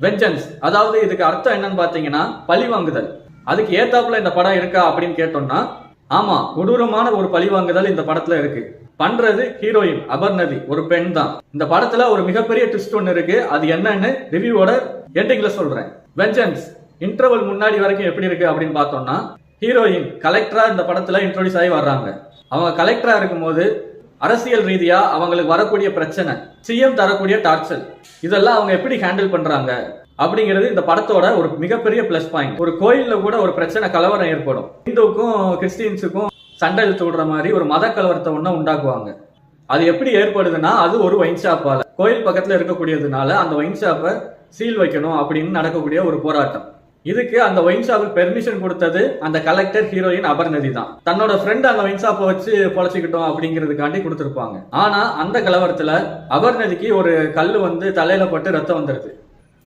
Vengeance, அதாவது இதுக்கு அர்த்தம் என்னன்னு பாத்தீங்கன்னா பழி வாங்குதல். அதுக்கு ஏத்தாப்புல இந்த படம் இருக்கா அப்படின்னு கேட்டோம்னா ஆமா, கொடூரமான ஒரு பழி வாங்குதல் இந்த படத்துல இருக்கு. பண்றது ஹீரோயின் அபர்ணதி, ஒரு பெண் தான். இந்த படத்துல ஒரு மிகப்பெரிய ட்விஸ்ட் ஒன்னு இருக்கு. அது என்னன்னு ரிவ்யூவோட எண்டிங்ல சொல்றேன். வெஞ்சன்ஸ் இன்டர்வல் முன்னாடி வரைக்கும் எப்படி இருக்கு அப்படின்னு பார்த்தோம்னா, ஹீரோயின் கலெக்டரா இந்த படத்துல இன்ட்ரோடியூஸ் ஆகி வர்றாங்க. அவங்க கலெக்டரா இருக்கும்போது அரசியல் ரீதியா அவங்களுக்கு வரக்கூடிய பிரச்சனை, சிஎம் தரக்கூடிய டார்ச்சர், இதெல்லாம் அவங்க எப்படி ஹேண்டில் பண்றாங்க அப்படிங்கிறது இந்த படத்தோட ஒரு மிகப்பெரிய பிளஸ் பாயிண்ட். ஒரு கோயில்ல கூட ஒரு பிரச்சனை, கலவரம் ஏற்படும். இந்துவுக்கும் கிறிஸ்டியன்ஸுக்கும் சண்டை இழுத்து விடுற மாதிரி ஒரு மத கலவரத்தை ஒண்ணு உண்டாக்குவாங்க. அது எப்படி ஏற்படுதுன்னா, அது ஒரு ஒயின் ஷாப்பால, கோயில் பக்கத்துல இருக்கக்கூடியதுனால அந்த ஒயின் ஷாப்பை சீல் வைக்கணும் அப்படின்னு நடக்கக்கூடிய ஒரு போராட்டம். இதுக்கு அந்த ஒயின் ஷாப்புக்கு பெர்மிஷன் கொடுத்தது அந்த கலெக்டர் ஹீரோயின் அபர்ணதி தான். தன்னோட ஃப்ரெண்ட் அந்த ஒயின் ஷாப்பை வச்சு பொழைச்சிக்கிட்டோம் அப்படிங்கிறதுக்காண்டி கொடுத்திருப்பாங்க. ஆனா அந்த கலவரத்துல அபர்ணதிக்கு ஒரு கல்லு வந்து தலையில பட்டு ரத்தம் வந்துருது.